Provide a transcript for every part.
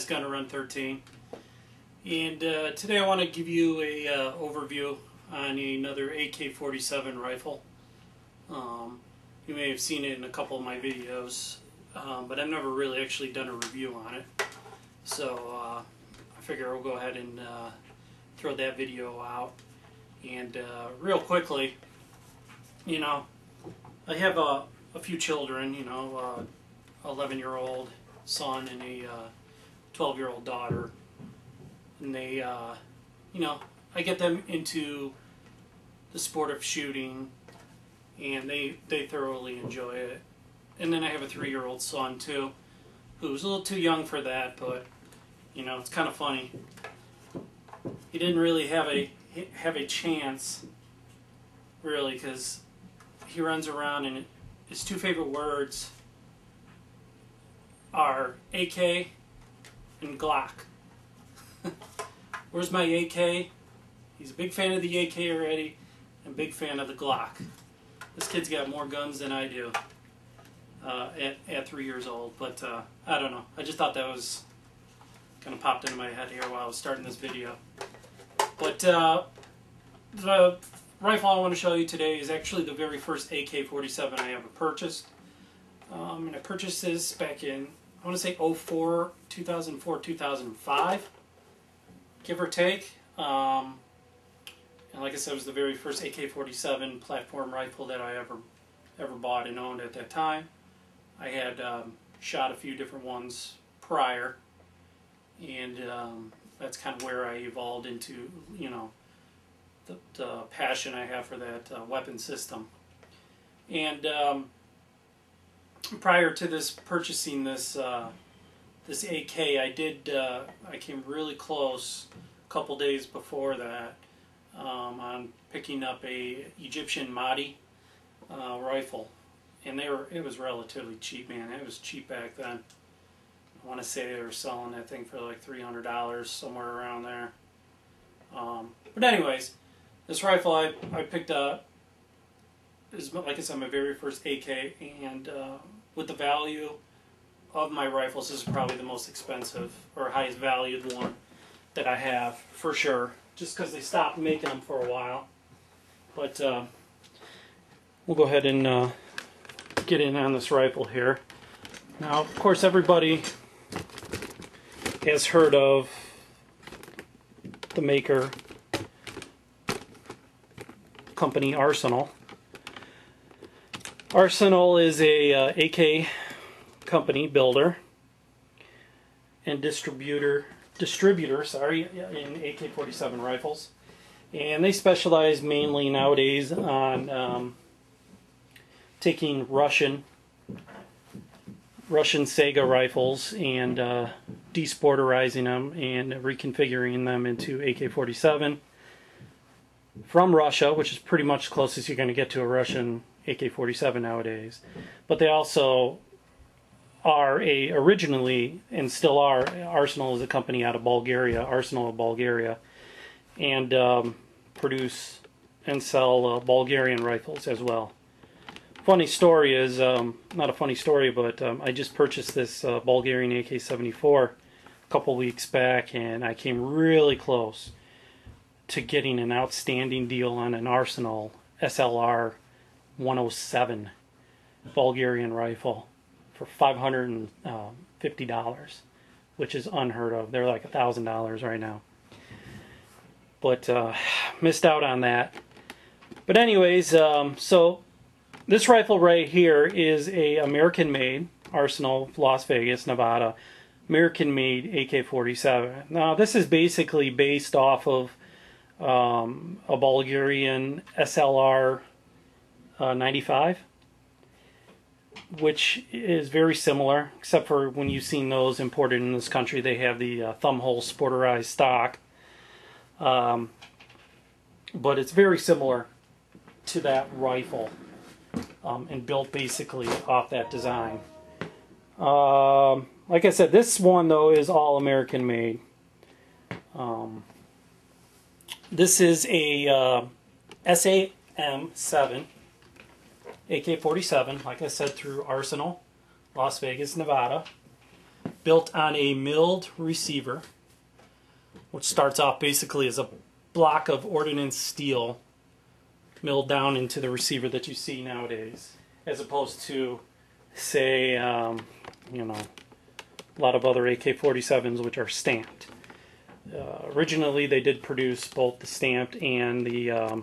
Gun to Run 13, and today I want to give you a overview on another AK-47 rifle. You may have seen it in a couple of my videos, but I've never really actually done a review on it, so I figure I'll go ahead and throw that video out. And real quickly, you know, I have a few children, 11-year-old son and a 12-year-old daughter, and they, I get them into the sport of shooting, and they thoroughly enjoy it. And then I have a 3-year-old son too, who's a little too young for that, but it's kind of funny. He didn't really have a chance, really, because he runs around and his two favorite words are AK and Glock. Where's my AK? He's a big fan of the AK already, and big fan of the Glock. This kid's got more guns than I do at 3 years old, but I don't know. I just thought that was kind of popped into my head here while I was starting this video. But the rifle I want to show you today is actually the very first AK-47 I ever purchased. And I purchased this back in, I want to say 2004, 2005, give or take. And like I said, it was the very first AK-47 platform rifle that I ever bought and owned at that time. I had shot a few different ones prior, and that's kind of where I evolved into, the passion I have for that weapon system. And prior to this purchasing this AK, I came really close a couple days before that on picking up a Egyptian Mahdi rifle, and it was relatively cheap, man. It was cheap back then. I want to say they were selling that thing for like $300, somewhere around there. But anyways, this rifle I picked up is, like I said, my very first AK, and with the value of my rifles, this is probably the most expensive or highest valued one that I have, for sure, just because they stopped making them for a while. But we'll go ahead and get in on this rifle here. Now, of course, everybody has heard of the maker company Arsenal. Arsenal is a AK company builder and distributor in AK-47 rifles, and they specialize mainly nowadays on taking Russian Sega rifles and desporterizing them and reconfiguring them into AK-47 from Russia, which is pretty much the closest you're going to get to a Russian AK-47 nowadays. But they also are originally, and still are, Arsenal is a company out of Bulgaria, Arsenal of Bulgaria, and produce and sell Bulgarian rifles as well. Funny story is, not a funny story, but I just purchased this Bulgarian AK-74 a couple weeks back, and I came really close to getting an outstanding deal on an Arsenal SLR 107 Bulgarian rifle for $550, which is unheard of. They're like $1,000 right now. But missed out on that. But anyways, so this rifle right here is a American-made, Arsenal, Las Vegas, Nevada, American-made AK-47. Now, this is basically based off of a Bulgarian SLR 95, which is very similar, except for when you've seen those imported in this country, they have the thumb hole sporterized stock. But it's very similar to that rifle, and built basically off that design. Like I said, this one though is all American made. This is a M-7 AK-47, like I said, through Arsenal, Las Vegas, Nevada. built on a milled receiver, which starts off basically as a block of ordnance steel milled down into the receiver that you see nowadays, as opposed to, say, you know, a lot of other AK-47s which are stamped. Originally, they did produce both the stamped and the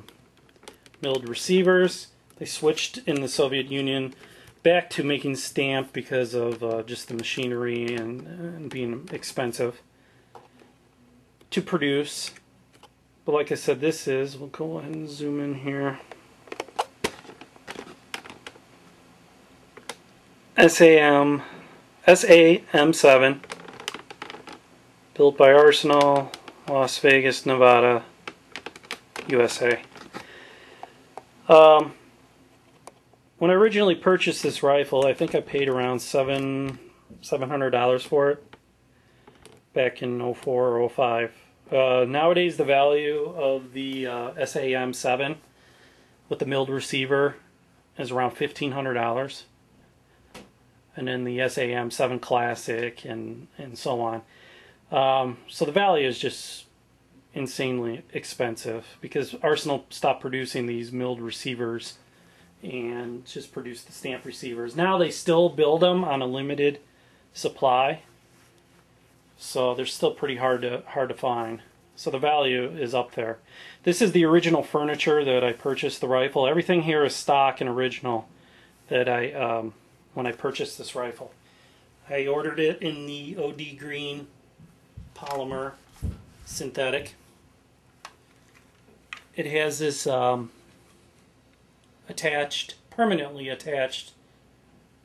milled receivers. They switched in the Soviet Union back to making stamped because of just the machinery and being expensive to produce. But like I said, this is, we'll go ahead and zoom in here, M-7, built by Arsenal, Las Vegas, Nevada, USA. When I originally purchased this rifle, I think I paid around $700 for it back in 04 or 05. Nowadays, the value of the M-7 with the milled receiver is around $1,500, and then the M-7 Classic and so on. So the value is just insanely expensive because Arsenal stopped producing these milled receivers and just produced the stamped receivers. Now they still build them on a limited supply, so they're still pretty hard to find. So the value is up there. This is the original furniture that I purchased the rifle. Everything here is stock and original that I when I purchased this rifle. I ordered it in the OD green polymer synthetic. It has this permanently attached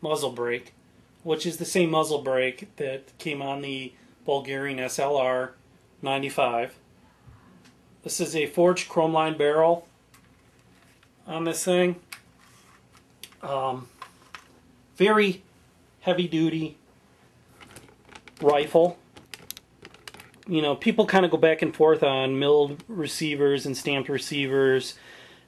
muzzle brake, which is the same muzzle brake that came on the Bulgarian SLR 95. This is a forged chrome line barrel on this thing. Very heavy duty rifle. You know, people kind of go back and forth on milled receivers and stamped receivers.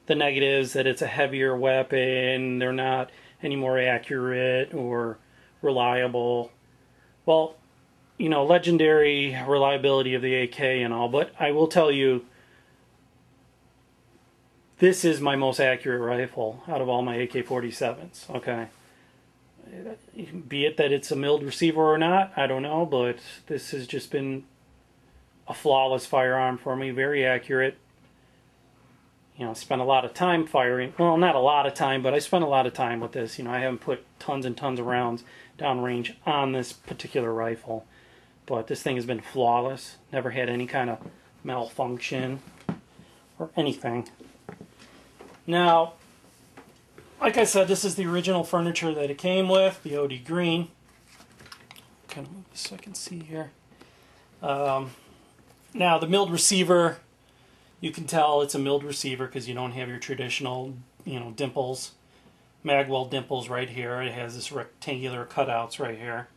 The negatives that it's a heavier weapon, they're not any more accurate or reliable. Well, you know, legendary reliability of the AK and all, but I will tell you, this is my most accurate rifle out of all my AK-47s, okay? Be it that it's a milled receiver or not, I don't know, but this has just been a flawless firearm for me, very accurate. You know, spent a lot of time firing. Well, not a lot of time, but I spent a lot of time with this. You know, I haven't put tons and tons of rounds downrange on this particular rifle, but this thing has been flawless. Never had any kind of malfunction or anything. Now, like I said, this is the original furniture that it came with, the OD green. Kind of move this so I can see here. Now, the milled receiver, you can tell it's a milled receiver because you don't have your traditional, you know, dimples, magwell dimples right here. It has this rectangular cutouts right here.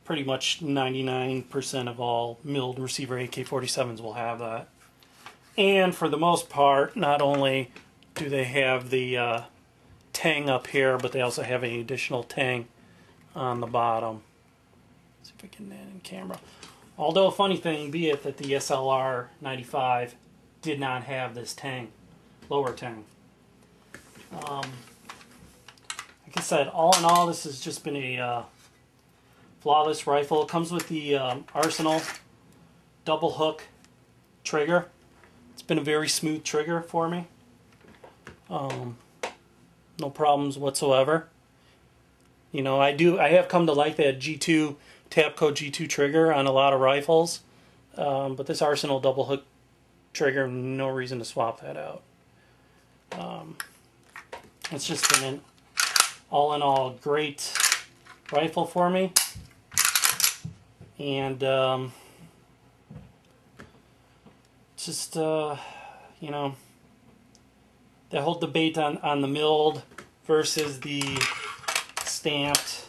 Pretty much 99% of all milled receiver AK-47s will have that. And for the most part, not only do they have the tang up here, but they also have an additional tang on the bottom. Let's see if I can get that in camera. Although, a funny thing be it that the SLR 95 did not have this tang, lower tang. Like I said, all in all, this has just been a flawless rifle. It comes with the Arsenal double hook trigger. It's been a very smooth trigger for me. No problems whatsoever. You know, I have come to like that G2 Tapco G2 trigger on a lot of rifles, but this Arsenal double hook trigger, no reason to swap that out. It's just been an all in all great rifle for me, and just you know, the whole debate on the milled versus the stamped,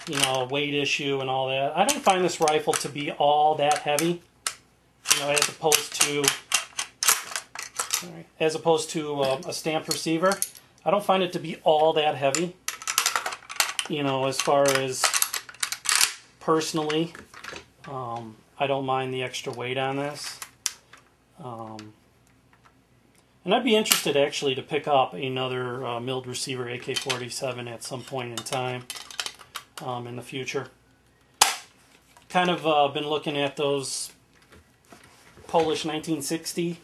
you know, weight issue and all that. I don't find this rifle to be all that heavy, you know, as opposed to a stamped receiver. I don't find it to be all that heavy, you know, as far as personally, I don't mind the extra weight on this. And I'd be interested actually to pick up another milled receiver AK-47 at some point in time in the future. Kind of been looking at those Polish 1960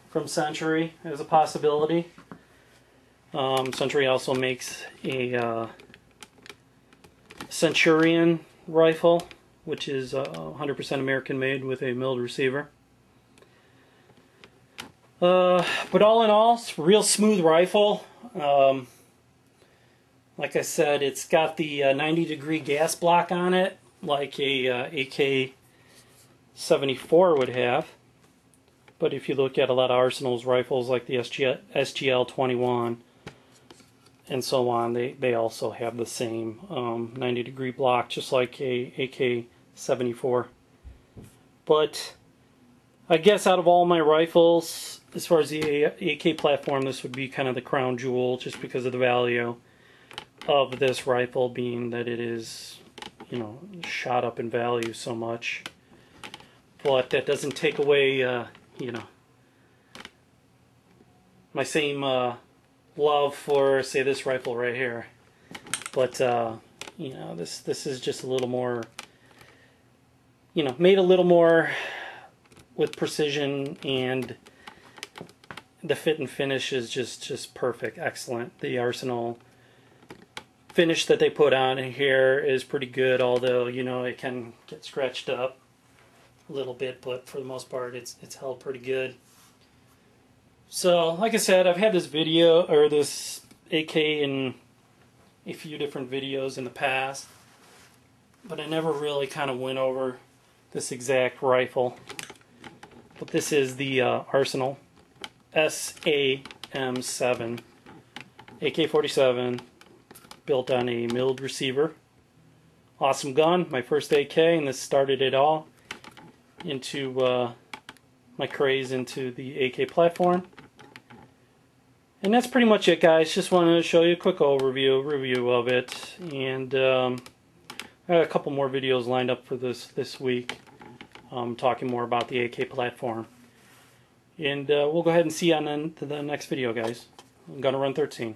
from Century as a possibility. Century also makes a Centurion rifle, which is 100% American made with a milled receiver. But all in all, it's a real smooth rifle. Like I said, it's got the 90-degree gas block on it, like a AK-74 would have. But if you look at a lot of Arsenal's rifles, like the SGL-21 and so on, they also have the same 90-degree block, just like a AK-74. But I guess out of all my rifles, as far as the AK platform, this would be kind of the crown jewel, just because of the value of this rifle, being that it is, you know, shot up in value so much. But that doesn't take away, you know, my same love for, say, this rifle right here. But you know, this is just a little more, you know, made a little more with precision, and the fit and finish is just perfect, excellent. The Arsenal finish that they put on in here is pretty good, although, you know, it can get scratched up a little bit, but for the most part it's held pretty good. So like I said, I've had this video, or this AK, in a few different videos in the past, but I never really kind of went over this exact rifle. But this is the Arsenal M-7 AK-47, built on a milled receiver. Awesome gun, my first AK, and this started it all into my craze into the AK platform. And that's pretty much it, guys. Just wanted to show you a quick review of it, and I got a couple more videos lined up for this week, talking more about the AK platform. And we'll go ahead and see you on the next video, guys. I'm gonna run 13.